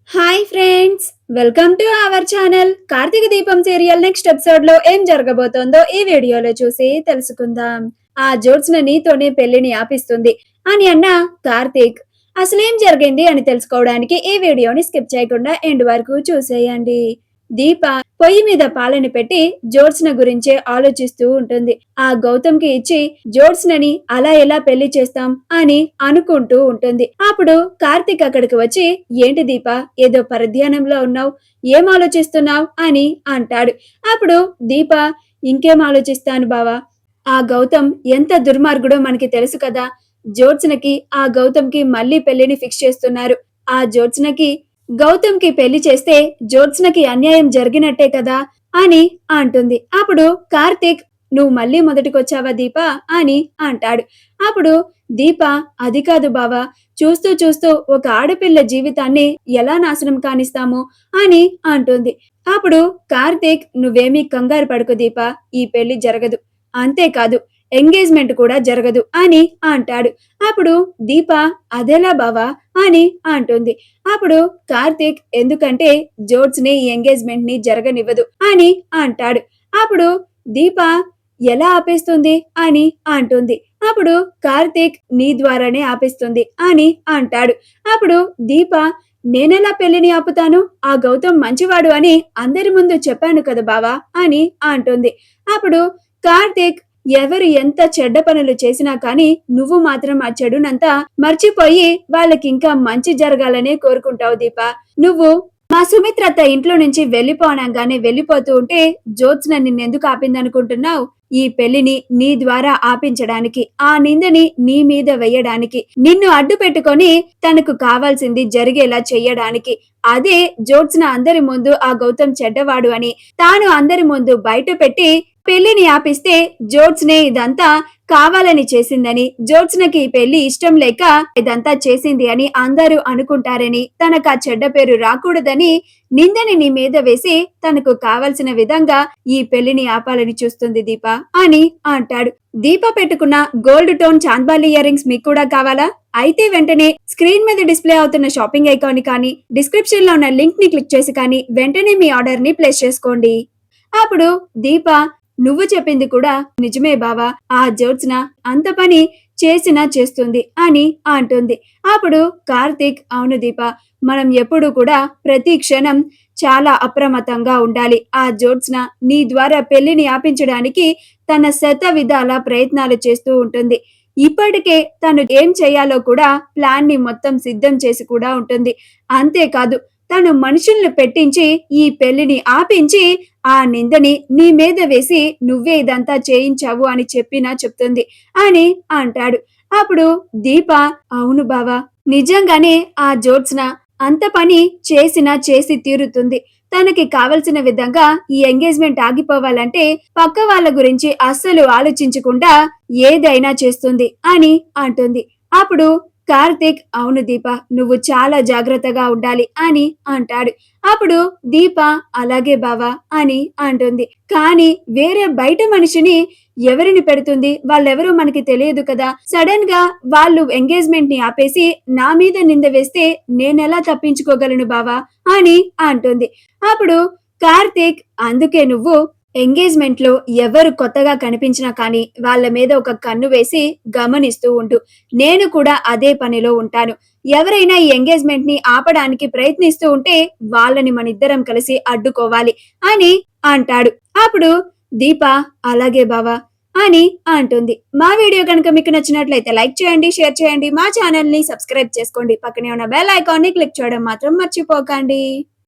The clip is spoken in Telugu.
Hi friends, welcome to our channel. Karthika Deepam serial next episode లో ఏం జరగబోతోందో ఈ వీడియోలో చూసి తెలుసుకుందాం. ఆ జ్యోత్స్న నీతోనే పెళ్లిని ఆపిస్తుంది అని అన్న కార్తీక్ అసలేం జరిగింది అని తెలుసుకోవడానికి ఈ వీడియోని స్కిప్ చేయకుండా ఎండ్ వరకు చూసేయండి. దీప పొయ్యి మీద పాలని పెట్టి జ్యోత్స్న గురించే ఆలోచిస్తూ ఉంటుంది. ఆ గౌతమ్కి ఇచ్చి జ్యోత్స్నని అలా ఎలా పెళ్లి చేస్తాం అని అనుకుంటూ ఉంటుంది. అప్పుడు కార్తీక్ అక్కడికి వచ్చి, ఏంటి దీప, ఏదో పరధ్యానంలో ఉన్నావు, ఏం ఆలోచిస్తున్నావు అని అంటాడు. అప్పుడు దీప, ఇంకేం ఆలోచిస్తాను బావా, ఆ గౌతమ్ ఎంత దుర్మార్గుడో మనకి తెలుసు కదా. జ్యోత్స్నకి ఆ గౌతమ్కి మళ్ళీ పెళ్లిని ఫిక్స్ చేస్తున్నారు. ఆ జ్యోత్స్నకి గౌతమ్కి పెళ్లి చేస్తే జ్యోత్స్నకి అన్యాయం జరిగినట్టే కదా అని అంటుంది. అప్పుడు కార్తీక్, నువ్వు మళ్ళీ మొదటికొచ్చావా దీప అని అంటాడు. అప్పుడు దీప, అది కాదు బావా, చూస్తూ చూస్తూ ఒక ఆడపిల్ల జీవితాన్ని ఎలా నాశనం కానిస్తాము అని అంటుంది. అప్పుడు కార్తీక్, నువ్వేమీ కంగారు పడుకు దీప, ఈ పెళ్లి జరగదు, అంతేకాదు ఎంగేజ్మెంట్ కూడా జరగదు అని అంటాడు. అప్పుడు దీప, అదెలా బావా అని అంటుంది. అప్పుడు కార్తీక్, ఎందుకంటే జ్యోత్స్ని ఈ ఎంగేజ్మెంట్ ని జరగనివ్వదు అని అంటాడు. అప్పుడు దీప, ఎలా ఆపేస్తుంది అని అంటుంది. అప్పుడు కార్తీక్, నీ ద్వారానే ఆపేస్తుంది అని అంటాడు. అప్పుడు దీప, నేనెలా పెళ్లిని ఆపుతాను, ఆ గౌతమ్ మంచివాడు అని అందరి ముందు చెప్పాను కదా బావా అని అంటుంది. అప్పుడు కార్తీక్, ఎవరు ఎంత చెడ్డ పనులు చేసినా కానీ నువ్వు మాత్రం ఆ చెడునంతా మర్చిపోయి వాళ్ళకింకా మంచి జరగాలనే కోరుకుంటావు దీప. నువ్వు మా సుమిత్రత్త ఇంట్లో నుంచి వెళ్ళిపోనంగానే వెళ్ళిపోతూ ఉంటే జ్యోత్స్న నిన్నెందుకు ఆపిందనుకుంటున్నావు? ఈ పెళ్లిని నీ ద్వారా ఆపించడానికి, ఆ నిందని నీ మీద వెయ్యడానికి, నిన్ను అడ్డు పెట్టుకొని తనకు కావాల్సింది జరిగేలా చెయ్యడానికి. అదే జ్యోత్స్న అందరి ముందు ఆ గౌతమ్ చెడ్డవాడు అని తాను అందరి ముందు బయట పెట్టి పెళ్లిని ఆపిస్తే జ్యోత్స్నే ఇదంతా కావాలని చేసిందని, జ్యోత్స్నకి ఈ పెళ్లి ఇష్టం లేక ఇదంతా చేసింది అని అందరూ అనుకుంటారని, తనకు ఆ చెడ్డ పేరు రాకూడదని నిందని నీ మీద వేసి తనకు కావలసిన విధంగా ఈ పెళ్లిని ఆపాలని చూస్తుంది దీప అని అంటాడు. దీప పెట్టుకున్న gold tone chandbali ear rings మీకు కూడా కావాలా? అయితే వెంటనే స్క్రీన్ మీద డిస్ప్లే అవుతున్న షాపింగ్ ఐకాన్ కానీ డిస్క్రిప్షన్ లో ఉన్న లింక్ ని క్లిక్ చేసి కానీ వెంటనే మీ ఆర్డర్ ని ప్లేస్ చేసుకోండి. అప్పుడు దీప, నువ్వు చెప్పింది కూడా నిజమే బావా, ఆ జ్యోత్స్న అంత పని చేసినా చేస్తుంది అని అంటుంది. అప్పుడు కార్తీక్, అవును దీప, మనం ఎప్పుడు కూడా ప్రతి క్షణం చాలా అప్రమత్తంగా ఉండాలి. ఆ జ్యోత్స్న నీ ద్వారా పెళ్లిని ఆపించడానికి తన శత విధాల ప్రయత్నాలు చేస్తూ ఉంటుంది. ఇప్పటికే తను ఏం చేయాలో కూడా ప్లాన్ ని మొత్తం సిద్ధం చేసి కూడా ఉంటుంది. అంతేకాదు తను మనుషుల్ని పెట్టించి ఈ పెళ్లిని ఆపించి ఆ నిందని నీ మీద వేసి నువ్వే ఇదంతా చేయించావు అని చెప్పినా చెప్తుంది అని అంటాడు. అప్పుడు దీప, అవును బావా, నిజంగానే ఆ జ్యోత్స్న అంత పని చేసినా చేసి తీరుతుంది. తనకి కావలసిన విధంగా ఈ ఎంగేజ్మెంట్ ఆగిపోవాలంటే పక్క వాళ్ళ గురించి అస్సలు ఆలోచించకుండా ఏదైనా చేస్తుంది అని అంటుంది. అప్పుడు కార్తీక్, అవును దీప, నువ్వు చాలా జాగ్రత్తగా ఉండాలి అని అంటాడు. అప్పుడు దీప, అలాగే బావా అని అంటుంది. కానీ వేరే బయట మనిషిని ఎవరిని పెడుతుంది, వాళ్ళెవరో మనకి తెలియదు కదా. సడన్ గా వాళ్ళు ఎంగేజ్మెంట్ ని ఆపేసి నా మీద నింద వేస్తే నేనెలా తప్పించుకోగలను బావా అని అంటుంది. అప్పుడు కార్తీక్, అందుకే నువ్వు ఎంగేజ్మెంట్ లో ఎవరు కొత్తగా కనిపించినా కానీ వాళ్ళ మీద ఒక కన్ను వేసి గమనిస్తూ ఉంటూ, నేను కూడా అదే పనిలో ఉంటాను. ఎవరైనా ఈ ఎంగేజ్మెంట్ ని ఆపడానికి ప్రయత్నిస్తూ ఉంటే వాళ్ళని మనిద్దరం కలిసి అడ్డుకోవాలి అని అంటాడు. అప్పుడు దీప, అలాగే బావా అని అంటుంది. మా వీడియో కనుక మీకు నచ్చినట్లయితే లైక్ చేయండి, షేర్ చేయండి, మా ఛానల్ ని సబ్స్క్రైబ్ చేసుకోండి, పక్కనే ఉన్న బెల్ ఐకాన్ ని క్లిక్ చేయడం మాత్రం మర్చిపోకండి.